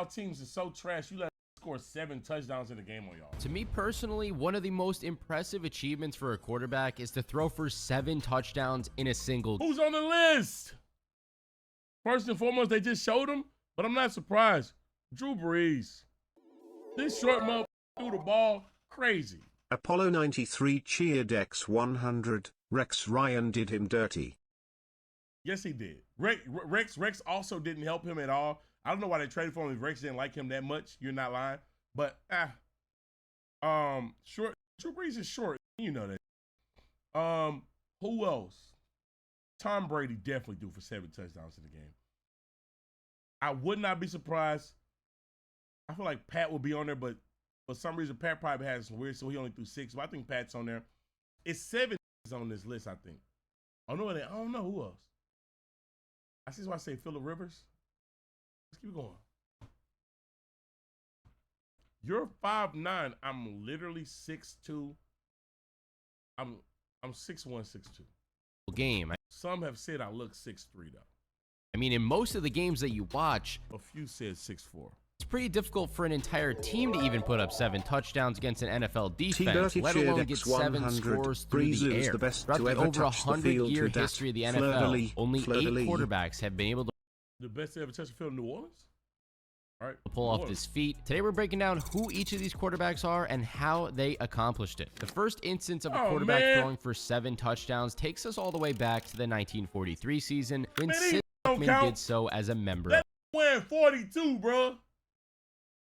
y'all teams is so trash. You let them score 7 touchdowns in the game on y'all. To me personally, one of the most impressive achievements for a quarterback is to throw for 7 touchdowns in a single. Who's on the list? First and foremost, they just showed him, but I'm not surprised. Drew Brees. This short motherfucker threw the ball crazy. Apollo 93 cheered X100. Rex Ryan did him dirty. Yes, he did. Rex also didn't help him at all. I don't know why they traded for him if Rex didn't like him that much. You're not lying. But, short. Drew Brees is short. You know that. Who else? Tom Brady definitely threw for 7 touchdowns in the game. I would not be surprised. I feel like Pat will be on there, but for some reason, Pat probably has some weird, so he only threw 6. But I think Pat's on there. It's 7 on this list, I think. I don't know who else. I see why I say Phillip Rivers. Let's keep going. You're 5'9". I'm literally 6'2". I'm 6'1", 6'2". Game. Some have said I look 6'3", though. I mean, in most of the games that you watch, a few said 6'4". it's pretty difficult for an entire team to even put up 7 touchdowns against an NFL defense, let alone get 7 scores through the air. Throughout the over 100-year history of the NFL, only 8 quarterbacks have been able to the best to ever touch the field in New Orleans? All right, pull off his feat. Today we're breaking down who each of these quarterbacks are and how they accomplished it. The first instance of a quarterback throwing for 7 touchdowns takes us all the way back to the 1943 season when Sid Luckman did so as a member. That wearing 42, bro.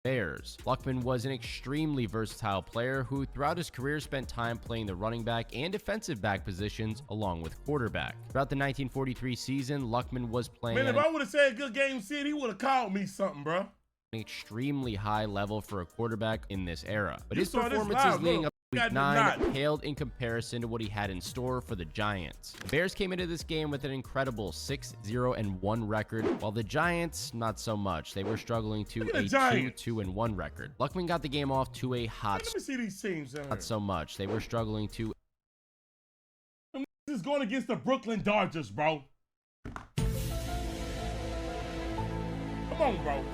Bears. Luckman was an extremely versatile player who throughout his career spent time playing the running back and defensive back positions along with quarterback. Throughout the 1943 season, Luckman was playing if I would have said good game, Sid, he would have called me something, bro. An extremely high level for a quarterback in this era. But his performances leading up to Week 9 paled in comparison to what he had in store for the Giants. The Bears came into this game with an incredible 6-0-1 record, while the Giants, not so much. They were struggling to a 2-2-1 record. Luckman got the game off to a hot start. Let me see these teams. Not so much. They were struggling to. This is going against the Brooklyn Dodgers, bro. Come on, bro.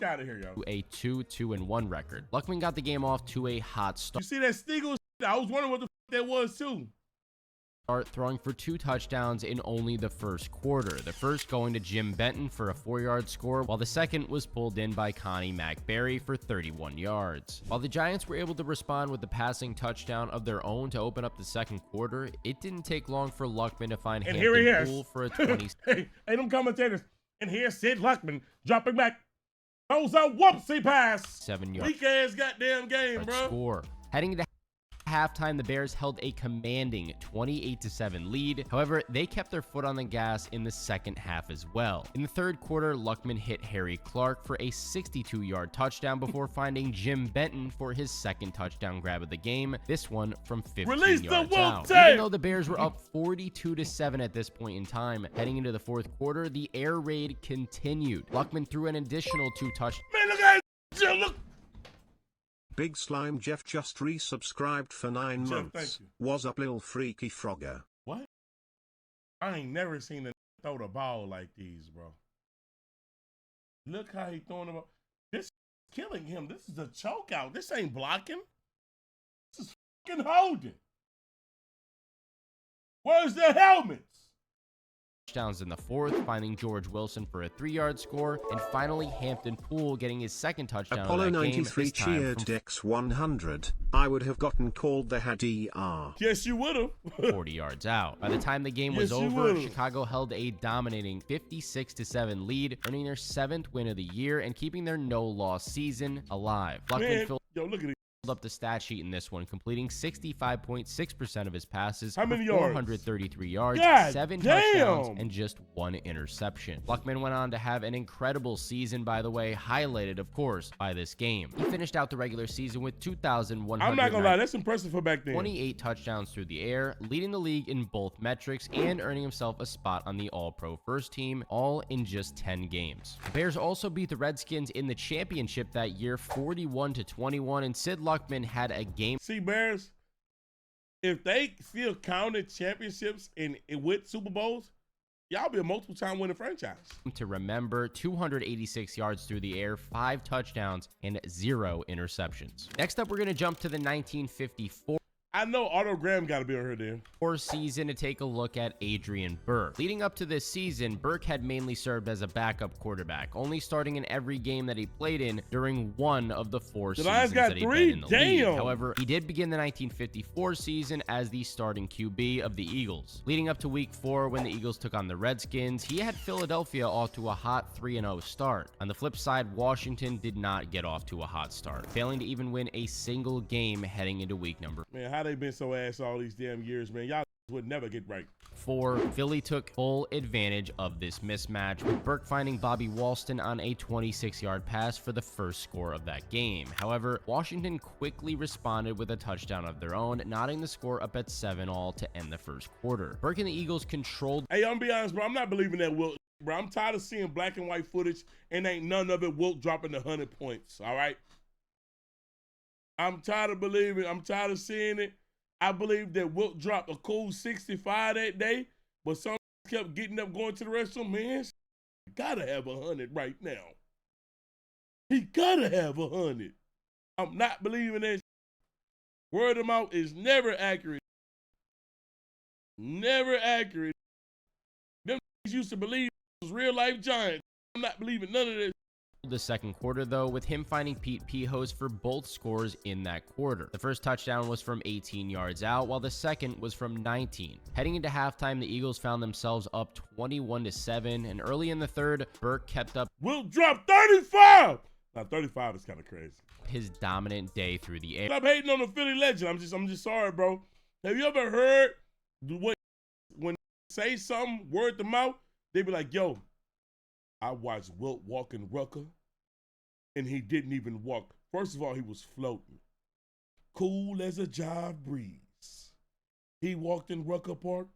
Out of here, yo. A 2-2-1 record. Luckman got the game off to a hot start. You see that Steagles? I was wondering what the that was too. Throwing for 2 touchdowns in only the first quarter. The first going to Jim Benton for a 4-yard score, while the second was pulled in by Connie McBarry for 31 yards. While the Giants were able to respond with the passing touchdown of their own to open up the second quarter, it didn't take long for Luckman to find Hampton Poole for a 20. Hey, them commentators. And here's Sid Luckman dropping back. Those a whoopsie pass. 7 yards. Weak ass goddamn game, bro. Score. Heading into halftime, the Bears held a commanding 28-7 lead. However, they kept their foot on the gas in the second half as well. In the third quarter, Luckman hit Harry Clark for a 62-yard touchdown before finding Jim Benton for his second touchdown grab of the game, this one from 15 yards out. Even though the Bears were up 42-7 at this point in time, heading into the fourth quarter, the air raid continued. Luckman threw an additional 2 touchdowns. Man, look at it. Look. Big Slime Jeff just resubscribed for 9 months. Was up, Lil Freaky Frogger. What? I ain't never seen a throw the ball like these, bro. Look how he throwing the ball. This is killing him. This is a choke out. This ain't blocking. This is fucking holding. Where's the helmets? Touchdowns in the fourth, finding George Wilson for a 3-yard score, and finally Hampton Poole getting his second touchdown. Apollo 93 cheered X100. I would have gotten called the HDR. Yes, you would have. 40 yards out. By the time the game was over, Chicago held a dominating 56-7 lead, earning their 7th win of the year and keeping their no-loss season alive. Man, yo, look at it. Up the stat sheet in this one, completing 65.6% of his passes. How many yards? 433 yards, 7 touchdowns, and just 1 interception. Luckman went on to have an incredible season, by the way, highlighted, of course, by this game. He finished out the regular season with 2,100. I'm not gonna lie, that's impressive for back then. 28 touchdowns through the air, leading the league in both metrics and earning himself a spot on the All-Pro first team, all in just 10 games. The Bears also beat the Redskins in the championship that year, 41-21, and Sid Luckman had a game. See, Bears, if they still counted championships and with Super Bowls, y'all be a multiple-time winning franchise. To remember, 286 yards through the air, 5 touchdowns, and 0 interceptions. Next up, we're going to jump to the 1954 I know Otto Graham got to be on here then. season to take a look at Adrien Burke. Leading up to this season, Burke had mainly served as a backup quarterback, only starting in every game that he played in during one of the 4 seasons that he'd been in the league. However, he did begin the 1954 season as the starting QB of the Eagles. Leading up to week 4, when the Eagles took on the Redskins, he had Philadelphia off to a hot 3-0 start. On the flip side, Washington did not get off to a hot start, failing to even win a single game heading into week number. Man, how they been so ass all these damn years, man? Y'all would never get right. 4, Philly took full advantage of this mismatch, with Burke finding Bobby Walston on a 26-yard pass for the first score of that game. However, Washington quickly responded with a touchdown of their own, knotting the score up at 7-all to end the first quarter. Burke and the Eagles controlled. Hey, I'm gonna be honest, bro. I'm not believing that Wilt, bro. I'm tired of seeing black and white footage and ain't none of it Wilt dropping the 100 points, all right? I'm tired of seeing it. I believe that Wilt dropped a cool 65 that day, but some kept getting up, going to the restroom. Man, he gotta have 100 right now. He gotta have 100. I'm not believing that. Word of mouth is never accurate. Never accurate. Them used to believe it was real life giants. I'm not believing none of this. The second quarter, though, with him finding Pete Pihos for both scores in that quarter. The first touchdown was from 18 yards out, while the second was from 19. Heading into halftime, the Eagles found themselves up 21-7, and early in the third, Burke kept up. Wilt dropped 35! Now 35 is kind of crazy. His dominant day through the air. Stop hating on the Philly legend. I'm just sorry, bro. Have you ever heard when they say something, word to mouth, they be like, yo, I watched Wilt walk in Rucker, and he didn't even walk. First of all, he was floating. Cool as a jive breeze. He walked in Rucker Park.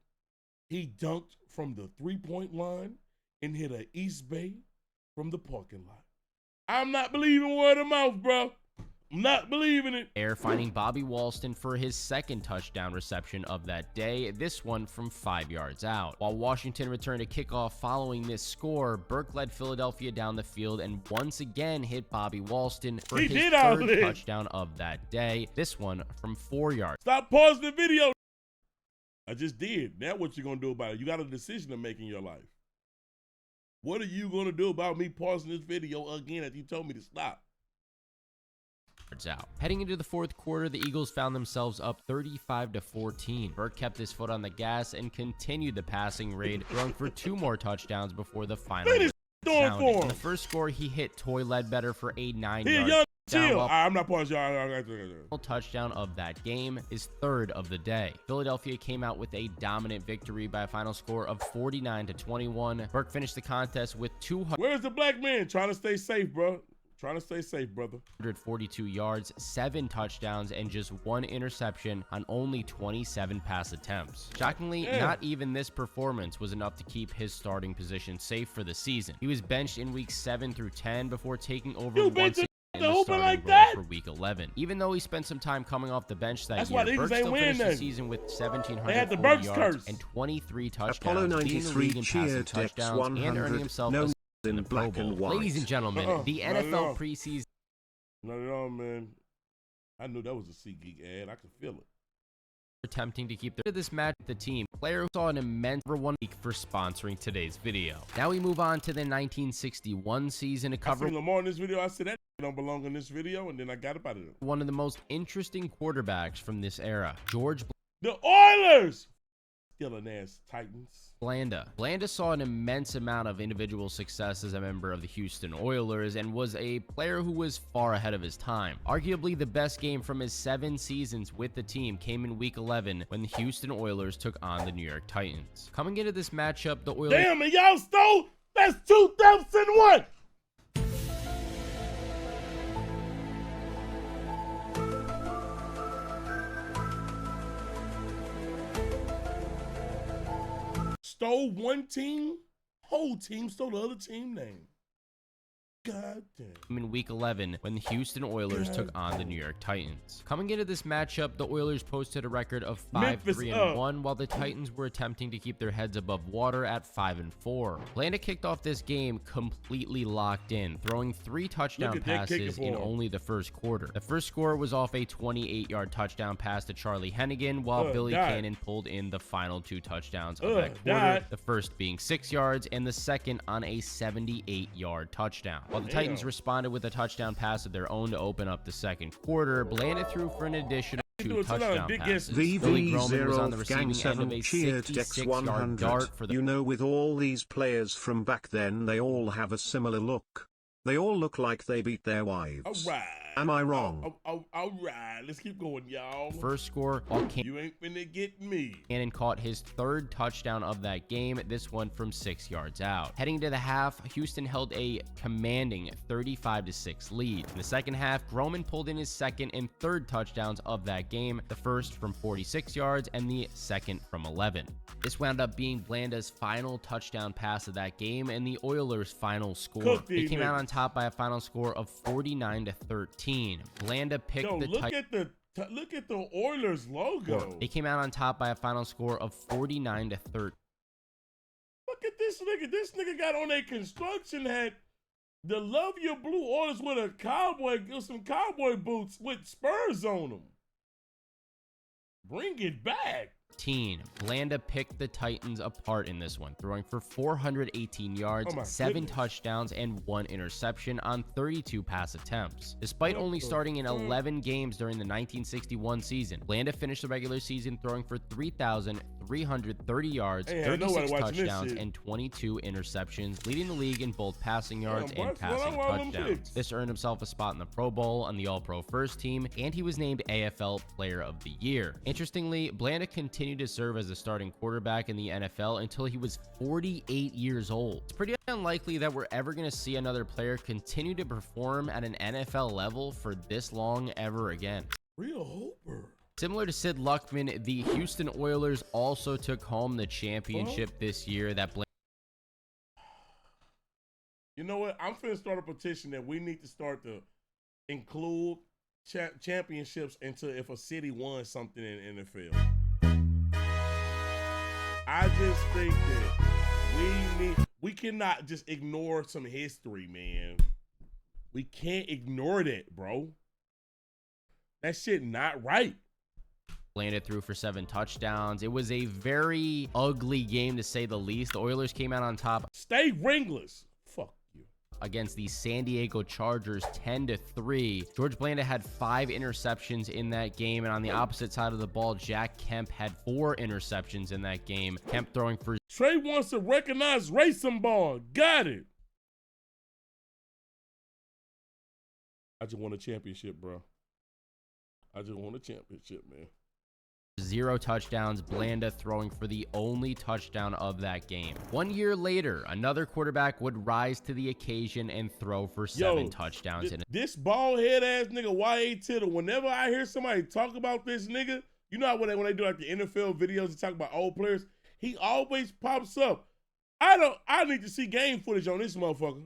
He dunked from the 3-point line and hit an East Bay from the parking lot. I'm not believing word of mouth, bro. I'm not believing it. Air finding Bobby Walston for his second touchdown reception of that day, this one from 5 yards out. While Washington returned a kickoff following this score, Burke led Philadelphia down the field and once again hit Bobby Walston for his third touchdown of that day, this one from 4 yards. Stop pausing the video. I just did. Now what you gonna do about it? You got a decision to make in your life. What are you gonna do about me pausing this video again as you told me to stop? Out. Heading into the fourth quarter, the Eagles found themselves up 35-14. Burke kept his foot on the gas and continued the passing raid, throwing for 2 more touchdown before the final sounded. In the first score, he hit Toy Ledbetter for a 9-yard touchdown. I'm not pausing y'all. Touchdown of that game is third of the day. Philadelphia came out with a dominant victory by a final score of 49-21. Burke finished the contest with 200. Where's the black man? Trying to stay safe, bro. Trying to stay safe, brother. 142 yards, 7 touchdowns, and just 1 interception on only 27 pass attempts. Shockingly, not even this performance was enough to keep his starting position safe for the season. He was benched in weeks 7 through 10 before taking over once again in the starting role for week 11. Even though he spent some time coming off the bench that year, Burke still finished the season with 1,740 yards and 23 touchdowns, leading the league in passing touchdowns and earning himself a in the Pro Bowl. Ladies and gentlemen, the NFL preseason. Not at all, man. I knew that was a SeatGeek ad. I could feel it. Attempting to keep this match with the team. Player who saw an immense #1 week for sponsoring today's video. Now we move on to the 1961 season to cover. I seen Lamar in this video. I said that don't belong in this video, and then I got up out of it. One of the most interesting quarterbacks from this era, the Oilers. Killing ass Titans. Blanda. Blanda saw an immense amount of individual success as a member of the Houston Oilers and was a player who was far ahead of his time. Arguably the best game from his 7 seasons with the team came in week 11 when the Houston Oilers took on the New York Titans. Coming into this matchup, the Oilers... Damn it, y'all stole! That's 2001! Stole one team, whole team stole the other team name. God damn. In Week 11 when the Houston Oilers took on the New York Titans. Coming into this matchup, the Oilers posted a record of 5-3-1, while the Titans were attempting to keep their heads above water at 5-4. Blanda kicked off this game completely locked in, throwing 3 touchdown passes in only the first quarter. The first score was off a 28-yard touchdown pass to Charlie Hennigan, while Billy Cannon pulled in the final 2 touchdowns of that quarter, the first being 6 yards and the second on a 78-yard touchdown. While the Titans responded with a touchdown pass of their own to open up the second quarter, Blanda threw for an additional 2 touchdown passes. Billy Groman was on the receiving end of a 66-yard dart for the... You know, with all these players from back then, they all have a similar look. They all look like they beat their wives. All right. Am I wrong? All right. Let's keep going, y'all. First score, you ain't finna get me. Cannon caught his 3rd touchdown of that game, this one from 6 yards out. Heading to the half, Houston held a commanding 35-6 lead. In the second half, Groman pulled in his 2nd and 3rd touchdowns of that game, the first from 46 yards and the second from 11. This wound up being Blanda's final touchdown pass of that game and the Oilers' final score. They came out on top by a final score of 49-13. Blanda picked look at the Oilers logo. They came out on top by a final score of 49-13. Look at this nigga. This nigga got on a construction hat. The Love Your Blue Oilers with some cowboy boots with spurs on them. Bring it back. Blanda picked the Titans apart in this one, throwing for 418 yards, 7 touchdowns, and 1 interception on 32 pass attempts. Despite only starting in 11 games during the 1961 season, Blanda finished the regular season throwing for 3,330 yards, 36 touchdowns, and 22 interceptions, leading the league in both passing yards and passing touchdowns. This earned himself a spot in the Pro Bowl on the All-Pro First Team, and he was named AFL Player of the Year. Interestingly, Blanda continued to serve as a starting quarterback in the NFL until he was 48 years old. It's pretty unlikely that we're ever going to see another player continue to perform at an NFL level for this long ever again. Real hooper. Similar to Sid Luckman, the Houston Oilers also took home the championship this year. You know what? I'm finna start a petition that we need to start to include championships into if a city won something in NFL. I just think that we cannot just ignore some history, man. We can't ignore that, bro. That shit not right. Blanda threw for 7 touchdowns. It was a very ugly game, to say the least. The Oilers came out on top. Stay ringless. Fuck you. Against the San Diego Chargers 10-3. George Blanda had 5 interceptions in that game, and on the opposite side of the ball, Jack Kemp had 4 interceptions in that game. Kemp throwing for... Trey wants to recognize racing ball. Got it. I just won a championship, bro. I just won a championship, man. 0 touchdowns, Blanda throwing for the only touchdown of that game. 1 year later, another quarterback would rise to the occasion and throw for 7 touchdowns. This bald head ass nigga, Y.A. Tittle, whenever I hear somebody talk about this nigga, you know how when they do like the NFL videos and talk about old players, he always pops up. I need to see game footage on this motherfucker.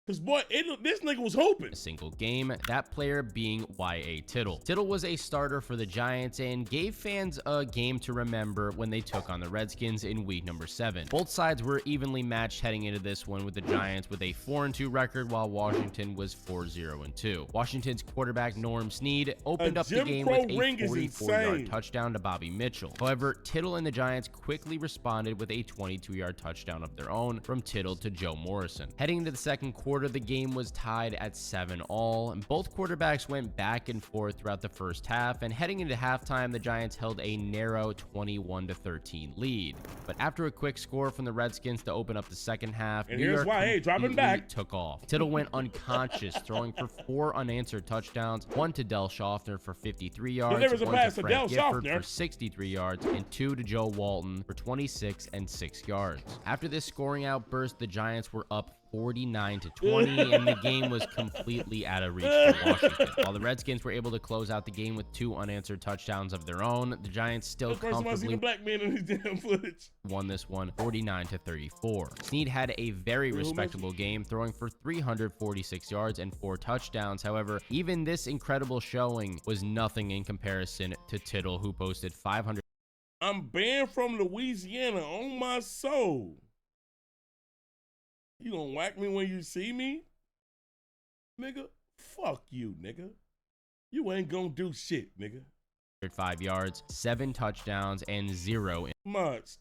Because, boy, this nigga was hooping. A single game, that player being Y.A. Tittle. Tittle was a starter for the Giants and gave fans a game to remember when they took on the Redskins in week number 7. Both sides were evenly matched heading into this one, with the Giants with a 4-2 record while Washington was 4-0-2. Washington's quarterback Norm Snead opened up the game with a 44-yard touchdown to Bobby Mitchell. However, Tittle and the Giants quickly responded with a 22-yard touchdown of their own from Tittle to Joe Morrison. Heading into the second quarter, the game was tied at 7-all, and both quarterbacks went back and forth throughout the first half, and heading into halftime, the Giants held a narrow 21-13 lead. But after a quick score from the Redskins to open up the second half, and here's why, dropping back, took off. Tittle went unconscious, throwing for 4 unanswered touchdowns, 1 to Del Schaffner for 53 yards, 1 to Frank Gifford for 63 yards, and 2 to Joe Walton for 26 and 6 yards. After this scoring outburst, the Giants were up 49-20, and the game was completely out of reach for Washington. While the Redskins were able to close out the game with 2 unanswered touchdowns of their own, the Giants still comfortably black man in his damn footage. Won this one 49-34. Snead had a very respectable game, throwing for 346 yards and 4 touchdowns. However, even this incredible showing was nothing in comparison to Tittle, who posted 500. I'm banned from Louisiana on my soul. You gonna whack me when you see me? Nigga, fuck you, nigga. You ain't gonna do shit, nigga. 5 yards, 7 touchdowns, and 0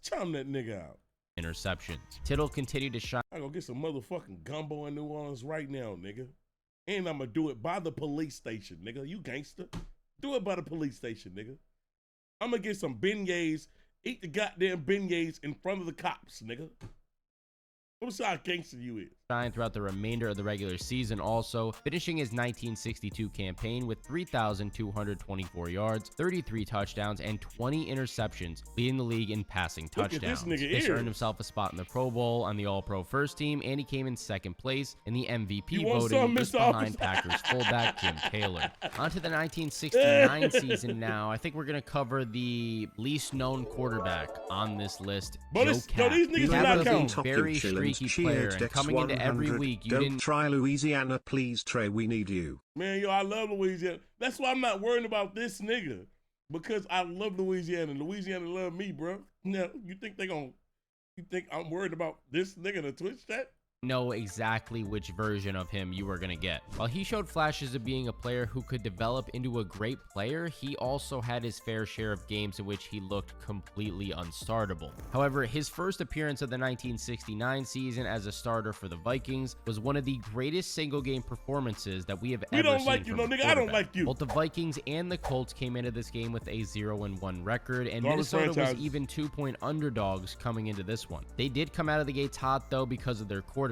chum that nigga out. Interceptions. Tittle continued to shine. I gonna get some motherfucking gumbo in New Orleans right now, nigga. And I'm gonna do it by the police station, nigga. You gangster. Do it by the police station, nigga. I'm gonna get some beignets, eat the goddamn beignets in front of the cops, nigga. Let me see how gangster you is. Throughout the remainder of the regular season, also finishing his 1962 campaign with 3,224 yards, 33 touchdowns, and 20 interceptions, leading the league in passing touchdowns. This earned himself a spot in the Pro Bowl on the All-Pro First Team, and he came in 2nd place in the MVP voting, just behind Packers fullback Jim Taylor. On to the 1969 season now. I think we're going to cover the least known quarterback on this list, Joe Kapp. Kapp was a very streaky player, and coming into every week, you didn't try Louisiana, please, Trey. We need you. Man, yo, I love Louisiana. That's why I'm not worried about this nigga, because I love Louisiana. Louisiana love me, bro. Now, you think I'm worried about this nigga to Twitch chat? know exactly which version of him you were going to get. While he showed flashes of being a player who could develop into a great player, he also had his fair share of games in which he looked completely unstartable. However, his first appearance of the 1969 season as a starter for the Vikings was one of the greatest single-game performances that we have ever seen. We don't like you, no nigga. I don't like you. Both the Vikings and the Colts came into this game with a 0-1 record, and Minnesota was even 2-point underdogs coming into this one. They did come out of the gates hot, though, because of their quarterback.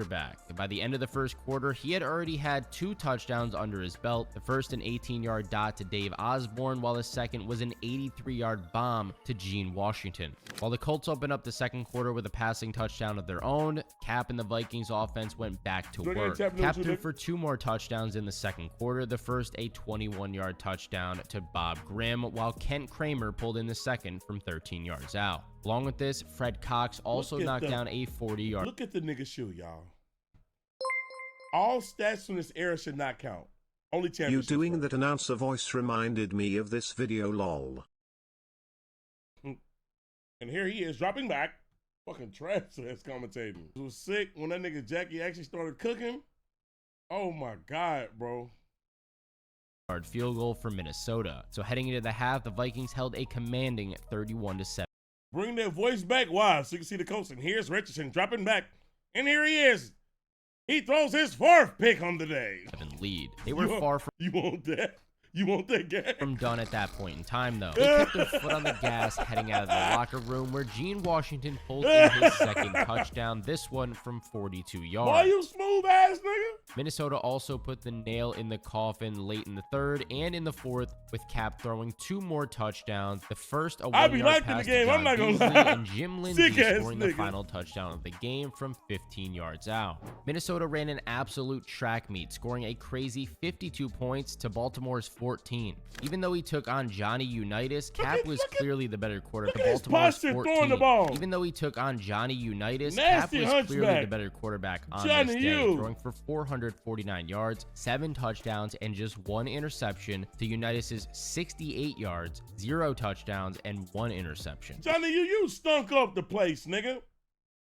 By the end of the first quarter, he had already had 2 touchdowns under his belt. The first, an 18-yard dot to Dave Osborne, while the second was an 83-yard bomb to Gene Washington. While the Colts opened up the second quarter with a passing touchdown of their own, Kapp and the Vikings offense went back to work. Kapp threw for 2 more touchdowns in the second quarter, the first a 21-yard touchdown to Bob Grimm, while Kent Kramer pulled in the second from 13 yards out. Along with this, Fred Cox also knocked down a 40-yard. Look at the nigga shoe, y'all. All stats from this era should not count. Only championship. You doing that announcer voice reminded me of this video, lol. And here he is dropping back. Fucking trash ass commentating. It was sick when that nigga Jackie actually started cooking. Oh my God, bro. Field goal for Minnesota. So heading into the half, the Vikings held a commanding 31-7. Bring that voice back wide so you can see the coach. And here's Richardson dropping back. And here he is. He throws his 4th pick on the day. Lead. They were far from. You want that? You want that game? From done at that point in time, though. They kept their foot on the gas heading out of the locker room, where Gene Washington pulled in his second touchdown, this one from 42 yards. Why you smooth ass nigga? Minnesota also put the nail in the coffin late in the third and in the fourth, with Kapp throwing 2 more touchdowns. The first, a 1-yard pass to John Beasley, and Jim Lindsey scoring the final touchdown of the game from 15 yards out. Minnesota ran an absolute track meet, scoring a crazy 52 points to Baltimore's 14. Even though he took on Johnny Unitas, Kapp was clearly the better quarterback. Baltimore's 14. Even though he took on Johnny Unitas, Kapp was clearly the better quarterback on this day, throwing for 449 yards, 7 touchdowns, and just 1 interception to Unitas' 68 yards, 0 touchdowns, and 1 interception. Johnny, you stunk up the place, nigga.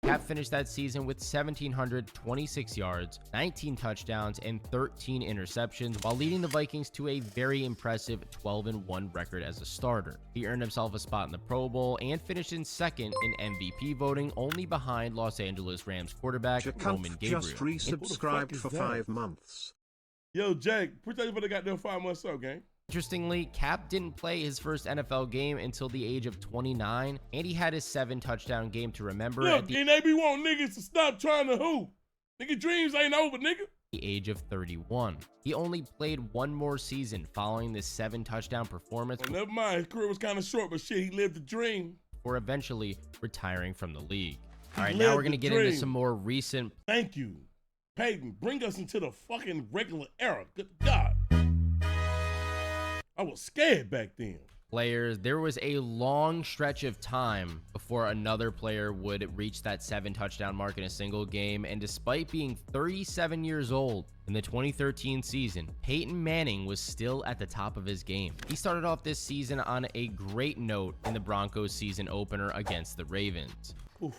Kapp finished that season with 1,726 yards, 19 touchdowns, and 13 interceptions, while leading the Vikings to a very impressive 12-1 record as a starter. He earned himself a spot in the Pro Bowl and finished in second in MVP voting, only behind Los Angeles Rams quarterback Roman Gabriel. Just resubscribed for 5 months. Yo, Jake, pretend you for the goddamn 5 months up, gang. Interestingly, Kapp didn't play his first NFL game until the age of 29, and he had his 7-touchdown game to remember. Look, and they be wanting niggas to stop trying to hoop. Nigga, dreams ain't over, nigga. The age of 31. He only played 1 more season following this 7-touchdown performance. Well, never mind, his career was kind of short, but shit, he lived the dream. Before eventually retiring from the league. All right, now we're going to get into some more recent. Thank you. Peyton, bring us into the fucking regular era. Good God. I was scared back then. Players, there was a long stretch of time before another player would reach that 7 touchdown mark in a single game, and despite being 37 years old in the 2013 season, Peyton Manning was still at the top of his game. He started off this season on a great note in the Broncos season opener against the Ravens. Oof.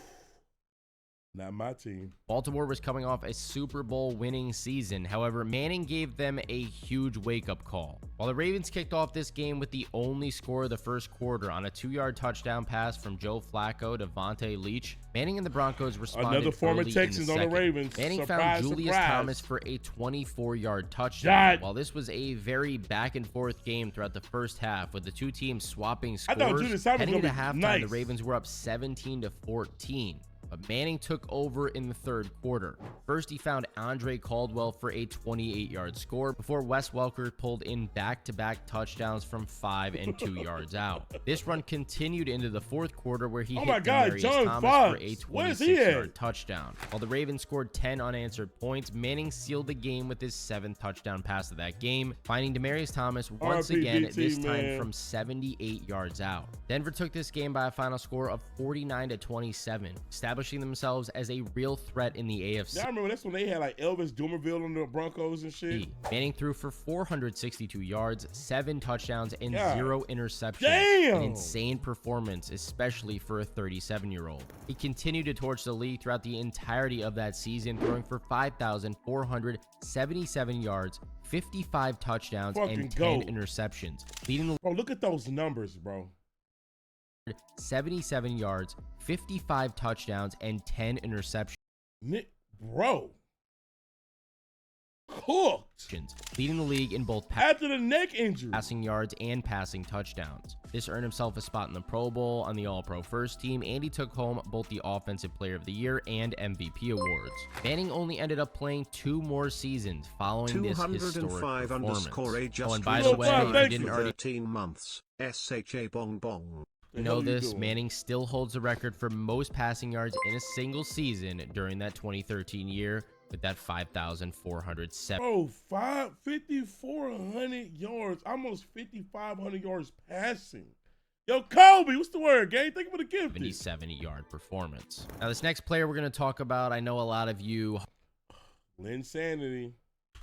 Not my team. Baltimore was coming off a Super Bowl winning season. However, Manning gave them a huge wake-up call. While the Ravens kicked off this game with the only score of the first quarter on a 2-yard touchdown pass from Joe Flacco to Vontae Leach, Manning and the Broncos responded. Another former early Texans in the on the Ravens. Manning found Julius Thomas for a 24-yard touchdown. While this was a very back-and-forth game throughout the first half, with the two teams swapping scores, heading into halftime, the Ravens were up 17-14. But Manning took over in the third quarter. First, he found Andre Caldwell for a 28-yard score before Wes Welker pulled in back-to-back touchdowns from 5 and 2 yards out. This run continued into the fourth quarter, where he hit Demarius Thomas for a 26-yard touchdown. While the Ravens scored 10 unanswered points, Manning sealed the game with his 7th touchdown pass of that game, finding Demarius Thomas once again, this time from 78 yards out. Denver took this game by a final score of 49-27, establishing themselves as a real threat in the AFC. Yeah, I remember that's when they had like Elvis Dumervil on the Broncos and shit. Manning threw for 462 yards, 7 touchdowns, and 0 interceptions. Damn! An insane performance, especially for a 37-year-old. He continued to torch the league throughout the entirety of that season, throwing for 5,477 yards, 55 touchdowns, and 10 interceptions. Leading the Bro, look at those numbers, bro. 77 yards, 55 touchdowns, and 10 interceptions. Bro. Cooked. Leading the league in both after the neck injury, passing yards and passing touchdowns. This earned himself a spot in the Pro Bowl, on the All-Pro First Team, and he took home both the Offensive Player of the Year and MVP awards. Manning only ended up playing 2 more seasons following this historic performance. Oh, and by the way, he didn't already 13 months. SHA bong bong. You know this, Manning still holds the record for most passing yards in a single season during that 2013 year with that 5,407. Bro, 5,400 yards, almost 5,500 yards passing. Yo, Kobe, what's the word, gang? Thank you for the gift. 70-yard performance. Now, this next player we're going to talk about, I know a lot of you Linsanity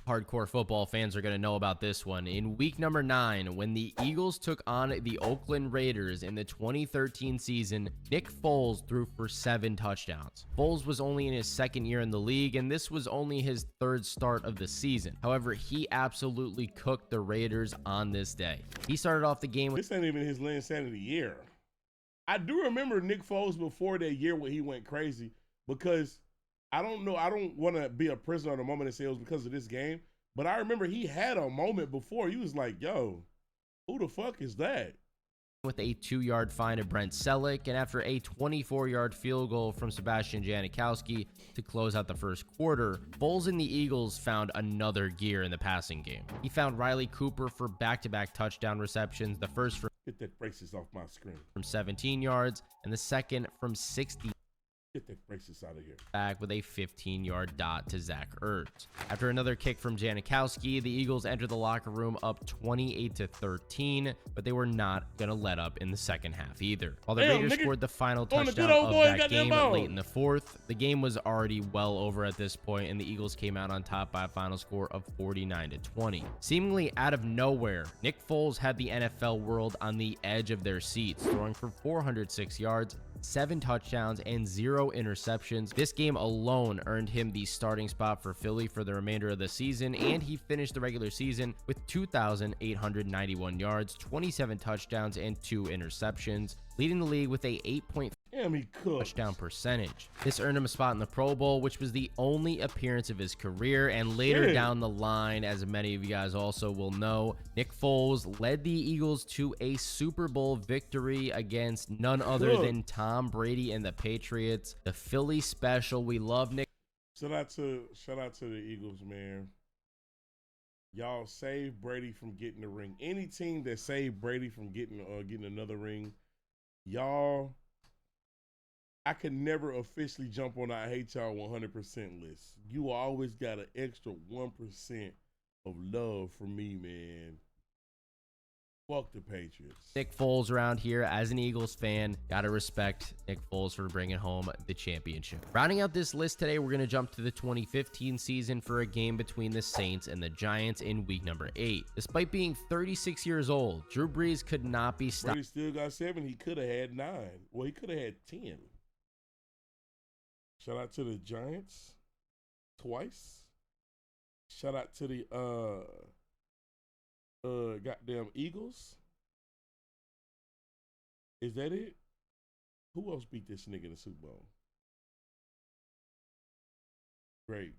hardcore football fans are going to know about this one. In week number 9, when the Eagles took on the Oakland Raiders in the 2013 season, Nick Foles threw for 7 touchdowns. Foles was only in his 2nd year in the league, and this was only his 3rd start of the season. However, he absolutely cooked the Raiders on this day. He started off the game with... This ain't even his Linsanity year. I do remember Nick Foles before that year when he went crazy, because I don't know. I don't want to be a prisoner of the moment and say it was because of this game, but I remember he had a moment before. He was like, yo, who the fuck is that? With a 2-yard find of Brent Selleck, and after a 24-yard field goal from Sebastian Janikowski to close out the first quarter, Foles and the Eagles found another gear in the passing game. He found Riley Cooper for back-to-back touchdown receptions, the first from... Get that braces off my screen. ...from 17 yards, and the second from 60... Get that braces out of here. Back with a 15-yard dot to Zach Ertz. After another kick from Janikowski, the Eagles entered the locker room up 28-13, but they were not going to let up in the second half either. While the Raiders scored the final touchdown of that game late in the 4th, the game was already well over at this point, and the Eagles came out on top by a final score of 49-20. Seemingly out of nowhere, Nick Foles had the NFL world on the edge of their seats, throwing for 406 yards, 7 touchdowns, and 0 interceptions. This game alone earned him the starting spot for Philly for the remainder of the season, and he finished the regular season with 2,891 yards, 27 touchdowns, and 2 interceptions, leading the league with a 8.5 touchdown percentage. This earned him a spot in the Pro Bowl, which was the only appearance of his career, and later down the line, as many of you guys also will know, Nick Foles led the Eagles to a Super Bowl victory against none other than Tom Brady and the Patriots. The Philly special. We love Nick. Shout out to the Eagles, man. Y'all saved Brady from getting the ring. Any team that saved Brady from getting another ring, y'all I could never officially jump on I hate y'all 100% list. You always got an extra 1% of love for me, man. Fuck the Patriots. Nick Foles around here. As an Eagles fan, gotta respect Nick Foles for bringing home the championship. Rounding out this list today, we're gonna jump to the 2015 season for a game between the Saints and the Giants in week number 8. Despite being 36 years old, Drew Brees could not be stopped. Brady still got 7. He could have had 9. Well, he could have had 10. Shout out to the Giants twice. Shout out to the goddamn Eagles. Is that it? Who else beat this nigga in the Super Bowl? Great.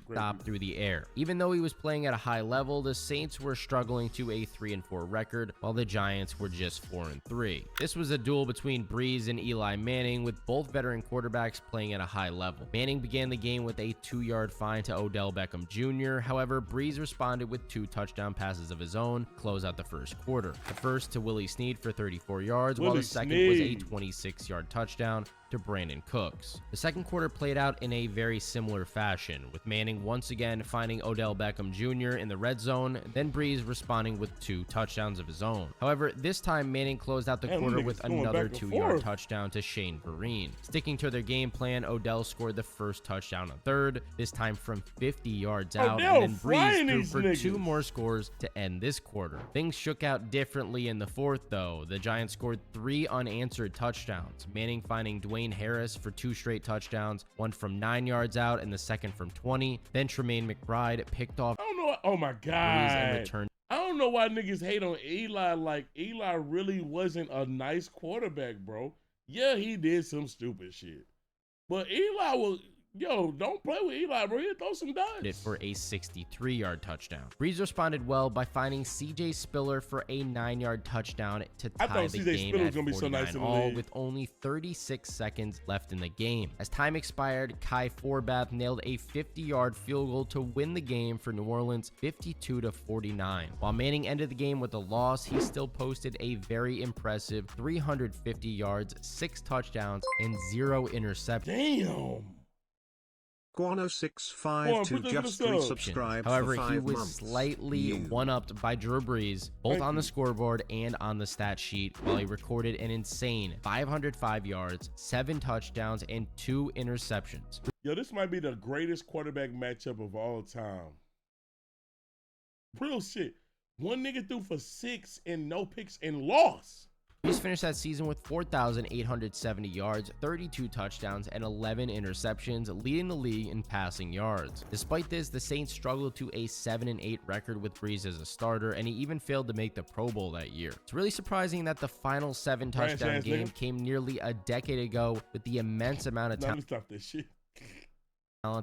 Stop through the air. Even though he was playing at a high level, the Saints were struggling to a 3-4 record, while the Giants were just 4-3. This was a duel between Brees and Eli Manning, with both veteran quarterbacks playing at a high level. Manning began the game with a 2-yard find to Odell Beckham Jr. However, Brees responded with 2 touchdown passes of his own to close out the first quarter. The first to Willie Snead for 34 yards, while the second was a 26-yard touchdown to Brandon Cooks. The second quarter played out in a very similar fashion, with Manning once again finding Odell Beckham Jr. in the red zone, then Brees responding with 2 touchdowns of his own. However, this time Manning closed out the quarter with another 2-yard touchdown to Shane Vereen. Sticking to their game plan, Odell scored the first touchdown on third, this time from 50 yards out, and then Brees threw for 2 more scores to end this quarter. Things shook out differently in the fourth, though. The Giants scored 3 unanswered touchdowns, Manning finding Dwayne Harris for 2 straight touchdowns, one from 9 yards out and the second from 20. Then Tremaine McBride picked off. I don't know. Oh my God. And returned. I don't know why niggas hate on Eli. Like, Eli really wasn't a nice quarterback, bro. Yeah, he did some stupid shit. But Eli was, yo, don't play with Eli, bro. He'll throw some dice. For a 63-yard touchdown. Brees responded well by finding C.J. Spiller for a 9-yard touchdown to tie the game at 49-all with only 36 seconds left in the game. As time expired, Kai Forbath nailed a 50-yard field goal to win the game for New Orleans 52-49. While Manning ended the game with a loss, he still posted a very impressive 350 yards, 6 touchdowns, and 0 interceptions. Damn. Guano652 just resubscribed. However, for 5 he was months. slightly one-upped by Drew Brees, both on the scoreboard and on the stat sheet, while he recorded an insane 505 yards, 7 touchdowns, and 2 interceptions. Yo, this might be the greatest quarterback matchup of all time. Real shit. One nigga threw for 6 and no picks and lost. Brees finished that season with 4,870 yards, 32 touchdowns, and 11 interceptions, leading the league in passing yards. Despite this, the Saints struggled to a 7-8 record with Brees as a starter, and he even failed to make the Pro Bowl that year. It's really surprising that the final 7-touchdown game came nearly a decade ago with the immense amount of talent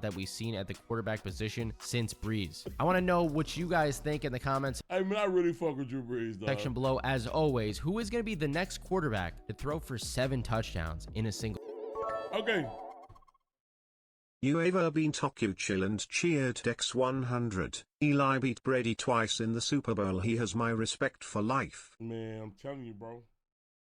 that we've seen at the quarterback position since Brees. I want to know what you guys think in the comments. I mean, I really fuck with Drew Brees, dog. Section below. As always, who is going to be the next quarterback to throw for 7 touchdowns in a single? Okay. You ever been Tokyo chill and cheered Dex 100? Eli beat Brady twice in the Super Bowl. He has my respect for life. Man, I'm telling you, bro.